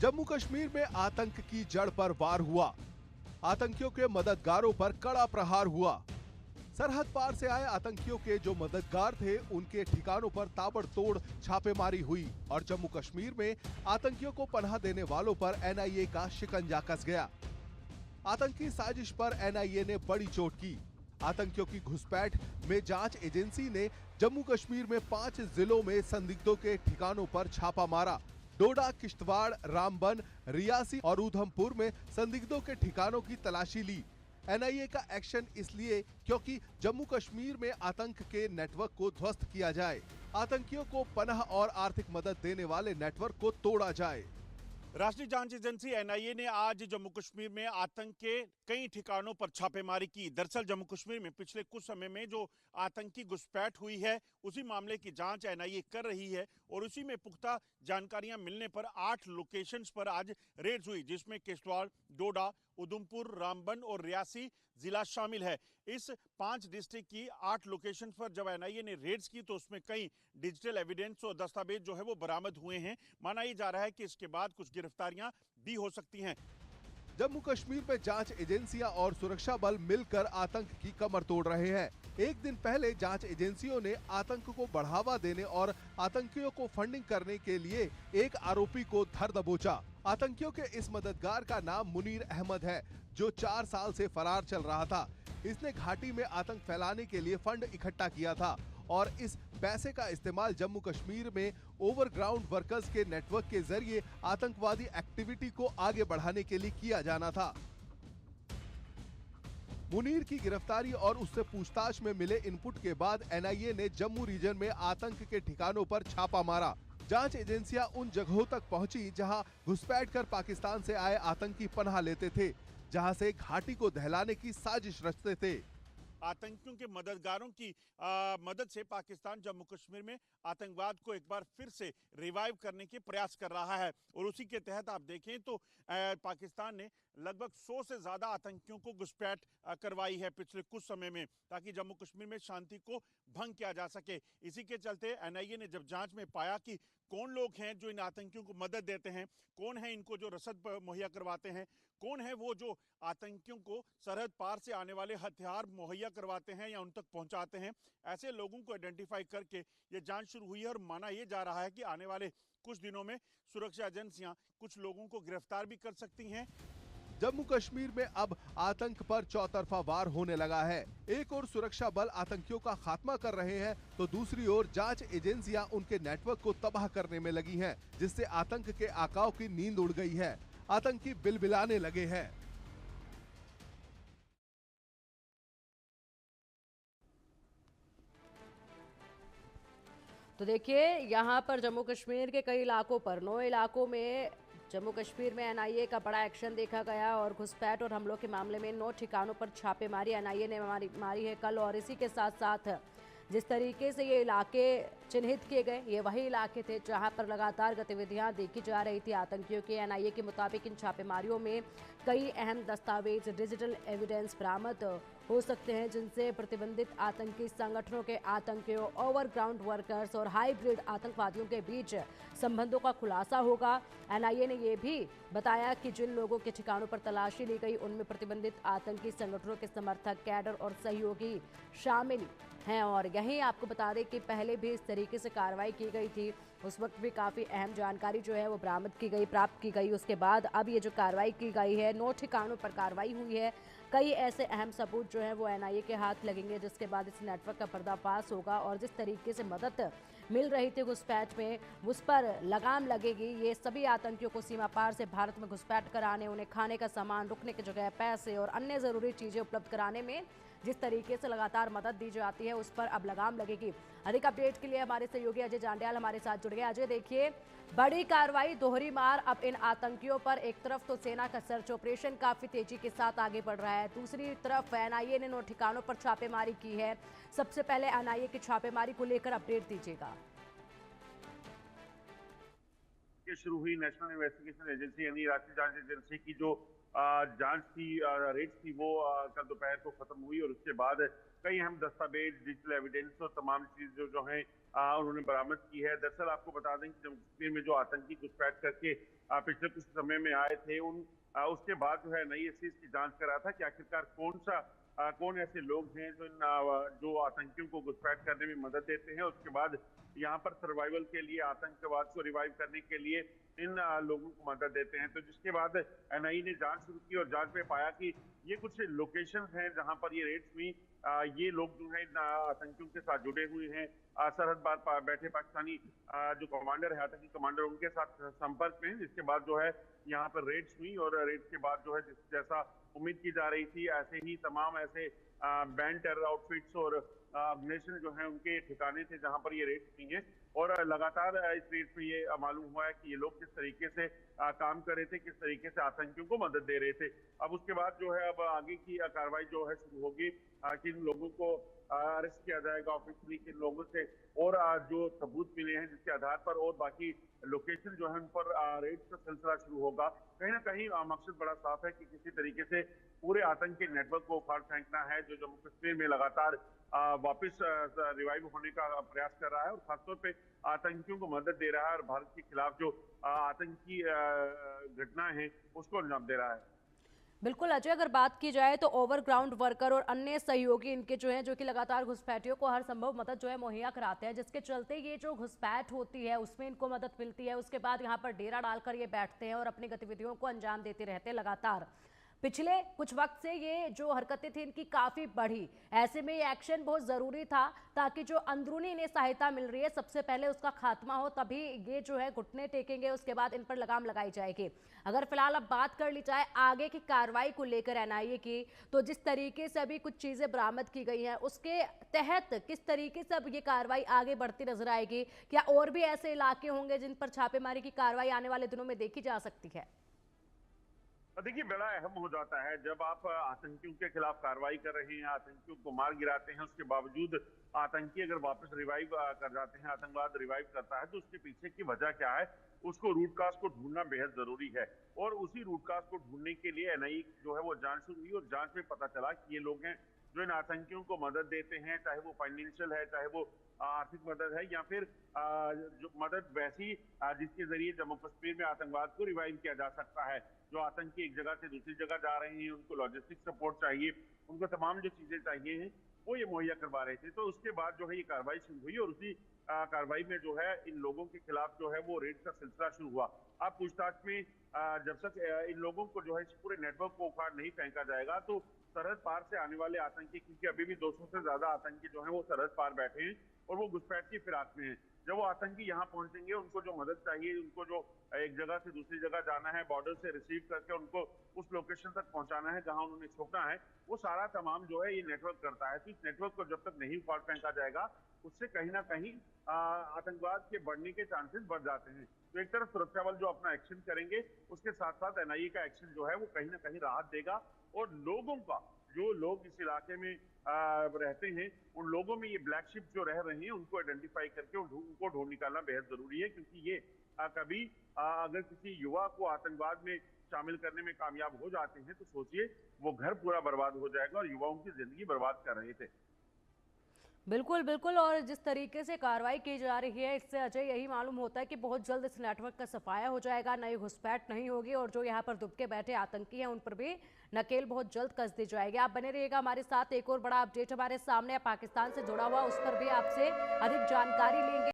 जम्मू कश्मीर में आतंक की जड़ पर वार हुआ। आतंकियों के मददगारों पर कड़ा प्रहार हुआ। सरहद पार से आए आतंकियों के जो मददगार थे उनके ठिकानों पर ताबड़तोड़ छापेमारी हुई और जम्मू कश्मीर में आतंकियों को पनाह देने वालों पर एनआईए का शिकंजा कस गया। आतंकी साजिश पर एनआईए ने बड़ी चोट की। आतंकियों की घुसपैठ में जांच एजेंसी ने जम्मू कश्मीर में 5 जिलों में संदिग्धों के ठिकानों पर छापा मारा। डोडा, किश्तवाड़, रामबन, रियासी और उधमपुर में संदिग्धों के ठिकानों की तलाशी ली। एनआईए का एक्शन इसलिए क्योंकि जम्मू कश्मीर में आतंक के नेटवर्क को ध्वस्त किया जाए, आतंकियों को पनाह और आर्थिक मदद देने वाले नेटवर्क को तोड़ा जाए। राष्ट्रीय जांच एजेंसी एनआईए ने आज जम्मू कश्मीर में आतंक के कई ठिकानों पर छापेमारी की। दरअसल जम्मू कश्मीर में पिछले कुछ समय में जो आतंकी घुसपैठ हुई है उसी मामले की जांच एनआईए कर रही है और उसी में पुख्ता जानकारियां मिलने पर 8 लोकेशंस पर आज रेड्स हुई, जिसमें किश्तवाड़, डोडा, उधमपुर, रामबन और रियासी जिला शामिल है। इस 5 डिस्ट्रिक्ट की 8 लोकेशन पर जब एनआईए ने रेड्स की तो उसमें कई डिजिटल एविडेंस और दस्तावेज जो है वो बरामद हुए हैं। माना ये जा रहा है कि इसके बाद कुछ गिरफ्तारियां भी हो सकती हैं। जम्मू कश्मीर में जांच एजेंसियां और सुरक्षा बल मिलकर आतंक की कमर तोड़ रहे हैं। एक दिन पहले जांच एजेंसियों ने आतंक को बढ़ावा देने और आतंकियों को फंडिंग करने के लिए एक आरोपी को धर दबोचा। आतंकियों के इस मददगार का नाम मुनीर अहमद है, जो 4 साल से फरार चल रहा था। इसने घाटी में आतंक फैलाने के लिए फंड इकट्ठा किया था और इस पैसे का इस्तेमाल जम्मू कश्मीर में ओवरग्राउंड वर्कर्स के नेटवर्क के जरिए आतंकवादी एक्टिविटी को आगे बढ़ाने के लिए किया जाना था। मुनीर की गिरफ्तारी और उससे पूछताछ में मिले इनपुट के बाद एनआईए ने जम्मू रीजन में आतंक के ठिकानों पर छापा मारा। जांच एजेंसियां उन जगहों तक पहुंची जहां घुसपैठ कर पाकिस्तान से आए आतंकी पनाह लेते थे, जहां से घाटी को दहलाने की साजिश रचते थे। आतंकियों के मददगारों की मदद से पाकिस्तान जम्मू कश्मीर में आतंकवाद को एक बार फिर से रिवाइव करने के प्रयास कर रहा है और उसी के तहत आप देखें तो पाकिस्तान ने लगभग 100 से ज्यादा आतंकियों को घुसपैठ करवाई है पिछले कुछ समय में, ताकि जम्मू कश्मीर में शांति को भंग किया जा सके। इसी के चलते एनआईए ने जब जांच में पाया कि कौन लोग हैं जो इन आतंकियों को मदद देते हैं, कौन है इनको जो रसद मुहैया करवाते हैं, कौन है वो जो आतंकियों को सरहद पार से आने वाले हथियार मुहैया करवाते हैं या उन तक पहुंचाते हैं, ऐसे लोगों को आइडेंटिफाई करके ये जांच शुरू हुई है और माना यह जा रहा है कि आने वाले कुछ दिनों में सुरक्षा एजेंसियां कुछ लोगों को गिरफ्तार भी कर सकती हैं। जम्मू कश्मीर में अब आतंक पर चौतरफा वार होने लगा है। एक ओर सुरक्षा बल आतंकियों का खात्मा कर रहे हैं तो दूसरी ओर जांच एजेंसियां उनके नेटवर्क को तबाह करने में लगी हैं, जिससे आतंक के आकाओं की नींद उड़ गई है। आतंकी बिलबिलाने लगे हैं। तो देखिए, यहाँ पर जम्मू कश्मीर के कई इलाकों पर 9 इलाकों में जम्मू कश्मीर में एनआईए का बड़ा एक्शन देखा गया और घुसपैठ और हमलों के मामले में 9 ठिकानों पर छापेमारी एनआईए ने मारी है कल। और इसी के साथ साथ जिस तरीके से ये इलाके चिन्हित किए गए, ये वही इलाके थे जहां पर लगातार गतिविधियां देखी जा रही थी आतंकियों की। एनआईए के मुताबिक इन छापेमारियों में कई अहम दस्तावेज, डिजिटल एविडेंस बरामद हो सकते हैं, जिनसे प्रतिबंधित आतंकी संगठनों के आतंकियों, ओवरग्राउंड वर्कर्स और हाइब्रिड आतंकवादियों के बीच संबंधों का खुलासा होगा। एनआईए ने यह भी बताया कि जिन लोगों के ठिकानों पर तलाशी ली गई उनमें प्रतिबंधित आतंकी संगठनों के समर्थक, कैडर और सहयोगी शामिल हैं। और यही आपको बता दें कि पहले भी इस तरीके से कार्रवाई की गई थी, उस वक्त भी काफ़ी अहम जानकारी जो है वो बरामद की गई, प्राप्त की गई। उसके बाद अब ये जो कार्रवाई की गई है, 9 ठिकानों पर कार्रवाई हुई है। कई ऐसे अहम सबूत जो है वो एनआईए के हाथ लगेंगे, जिसके बाद इस नेटवर्क का पर्दाफाश होगा और जिस तरीके से मदद मिल रही थी घुसपैठ में, उस पर लगाम लगेगी। ये सभी आतंकियों को सीमा पार से भारत में घुसपैठ कराने, उन्हें खाने का सामान, रुकने की जगह, पैसे और अन्य ज़रूरी चीज़ें उपलब्ध कराने में जिस तरीके से लगातार मदद दी जाती है, उस पर अब लगाम लगेगी। अधिक अपडेट के लिए हमारे सहयोगी अजय जांड्याल हमारे साथ जुड़ गए। अजय, देखिए, बड़ी कार्रवाई, दोहरी मार अब इन आतंकियों पर। एक तरफ तो सेना का सर्च ऑपरेशन काफी तेजी के साथ आगे बढ़ रहा है, दूसरी तरफ एनआईए ने 9 ठिकानों पर छापेमारी की है। सबसे पहले एनआईए की छापेमारी को लेकर अपडेट दीजिएगा। शुरू हुई नेशनल इन्वेस्टिगेशन एजेंसी यानी राष्ट्रीय जांच एजेंसी की जो जांच थी, रेड थी, वो कल दोपहर को खत्म हुई और उसके बाद कई अहम दस्तावेज, डिजिटल एविडेंस और तमाम चीजें जो हैं उन्होंने बरामद की है। दरअसल आपको बता दें कि जम्मू कश्मीर में जो आतंकी घुसपैठ करके पिछले कुछ समय में आए थे, उसके बाद जो है नई इस चीज की जांच कर रहा था कि आखिरकार कौन ऐसे लोग हैं जो आतंकियों को घुसपैठ करने में मदद देते हैं। उसके बाद यहाँ पर सर्वाइवल के लिए, आतंकवाद को रिवाइव करने के लिए इन लोगों को मदद देते हैं। तो जिसके बाद एनआईए ने जांच शुरू की और जांच में पाया कि ये कुछ लोकेशन हैं जहां पर ये रेड्स हुई। ये लोग जो है आतंकियों के साथ जुड़े हुए हैं। सरहद पार बैठे पाकिस्तानी जो कमांडर है, आतंकी कमांडर, उनके साथ संपर्क में, जिसके बाद जो है यहाँ पर रेड्स हुई और रेड्स के बाद जो है जैसा उम्मीद की जा रही थी, ऐसे ही तमाम ऐसे बैंड टेरर आउटफिट्स और ऑर्गेनाइजेशन जो है उनके ठिकाने थे जहां पर ये रेड हुई है। और लगातार इस रेड में ये मालूम हुआ है कि ये लोग किस तरीके से काम कर रहे थे, किस तरीके से आतंकियों को मदद दे रहे थे। अब उसके बाद जो है अब आगे की कार्रवाई जो है शुरू होगी, किन लोगों को अरेस्ट किया जाएगा ऑफिशियली, किन लोगों से और जो सबूत मिले हैं जिसके आधार पर और बाकी लोकेशन जो है उन पर रेड का सिलसिला शुरू होगा। कहीं ना कहीं मकसद बड़ा साफ है कि किसी तरीके से पूरे आतंकी नेटवर्क को उखाड़ फेंकना है जो जम्मू कश्मीर में लगातार वापस रिवाइव होने का प्रयास कर रहा है और खासतौर पे आतंकियों को मदद दे रहा है और भारत के खिलाफ जो आतंकी घटनाएं हैं उसको अंजाम दे रहा है। बिल्कुल अजय, अगर बात की जाए तो ओवरग्राउंड वर्कर और अन्य सहयोगी इनके जो हैं, जो कि लगातार घुसपैठियों को हर संभव मदद जो है मुहैया कराते हैं, जिसके चलते ये जो घुसपैठ होती है उसमें इनको मदद मिलती है। उसके बाद यहाँ पर डेरा डालकर ये बैठते हैं और अपनी गतिविधियों को अंजाम देते रहते हैं लगातार। पिछले कुछ वक्त से ये जो हरकतें थी इनकी काफी बढ़ी। ऐसे में ये एक्शन बहुत जरूरी था ताकि जो अंदरूनी इन्हें सहायता मिल रही है सबसे पहले उसका खात्मा हो, तभी ये जो है घुटने टेकेंगे, उसके बाद इन पर लगाम लगाई जाएगी। अगर फिलहाल अब बात कर ली जाए आगे की कार्रवाई को लेकर एनआईए की, तो जिस तरीके से अभी कुछ चीजें बरामद की गई हैं उसके तहत किस तरीके से अब ये कार्रवाई आगे बढ़ती नजर आएगी? क्या और भी ऐसे इलाके होंगे जिन पर छापेमारी की कार्रवाई आने वाले दिनों में देखी जा सकती है? देखिए, बड़ा अहम हो जाता है जब आप आतंकियों के खिलाफ कार्रवाई कर रहे हैं, आतंकियों को मार गिराते हैं, उसके बावजूद आतंकी अगर वापस रिवाइव कर जाते हैं, आतंकवाद रिवाइव करता है, तो उसके पीछे की वजह क्या है, उसको रूट काज को ढूंढना बेहद जरूरी है। और उसी रूट काज को ढूंढने के लिए एनआईए जो है वो जांच शुरू हुई और जांच में पता चला कि ये लोग हैं जो इन आतंकियों को मदद देते हैं, चाहे वो फाइनेंशियल है, चाहे वो आर्थिक मदद है, या फिर जो मदद वैसी जिसके जरिए जम्मू कश्मीर में आतंकवाद को रिवाइव किया जा सकता है। जो आतंकी एक जगह से दूसरी जगह जा रहे हैं, उनको लॉजिस्टिक सपोर्ट चाहिए, उनको तमाम जो चीजें चाहिए हैं वो ये मुहैया करवा रहे थे। तो उसके बाद जो है ये कार्रवाई शुरू हुई और उसी कार्रवाई में जो है इन लोगों के खिलाफ जो है वो रेड का सिलसिला शुरू हुआ। अब पूछताछ में जब तक इन लोगों को जो है इस पूरे नेटवर्क को उखाड़ नहीं फेंका जाएगा तो सरहद पार से आने वाले आतंकी, क्योंकि अभी भी 200 से ज्यादा आतंकी जो है वो सरहद पार बैठे हैं और वो घुसपैठ की फिराक में हैं। जब वो आतंकी यहाँ पहुंचेंगे, उनको जो मदद चाहिए, उनको जो एक जगह से दूसरी जगह जाना है, बॉर्डर से रिसीव करके उनको उस लोकेशन तक पहुंचाना है जहां उन्होंने छुपना है, वो सारा तमाम जो है ये नेटवर्क करता है। तो इस नेटवर्क को जब तक नहीं उखाड़ फेंका जाएगा उससे कहीं ना कहीं आतंकवाद के बढ़ने के चांसेस बढ़ जाते हैं। तो एक तरफ सुरक्षा बल जो अपना एक्शन करेंगे, उसके साथ साथ एनआईए का एक्शन जो है वो कहीं ना कहीं राहत देगा और लोगों का, जो लोग इस इलाके में रहते हैं, उन लोगों में ये ब्लैक शिप जो रह रहे हैं उनको आइडेंटिफाई करके उनको ढूंढ निकालना बेहद जरूरी है। क्योंकि ये कभी अगर किसी युवा को आतंकवाद में शामिल करने में कामयाब हो जाते हैं तो सोचिए वो घर पूरा बर्बाद हो जाएगा और युवाओं की जिंदगी बर्बाद कर रहे थे। बिल्कुल बिल्कुल, और जिस तरीके से कार्रवाई की जा रही है इससे अजय यही मालूम होता है कि बहुत जल्द इस नेटवर्क का सफाया हो जाएगा, नई घुसपैठ नहीं होगी और जो यहाँ पर दुबके बैठे आतंकी हैं उन पर भी नकेल बहुत जल्द कस दी जाएगी। आप बने रहिएगा हमारे साथ, एक और बड़ा अपडेट हमारे सामने है पाकिस्तान से जुड़ा हुआ, उस पर भी आपसे अधिक जानकारी लेंगे।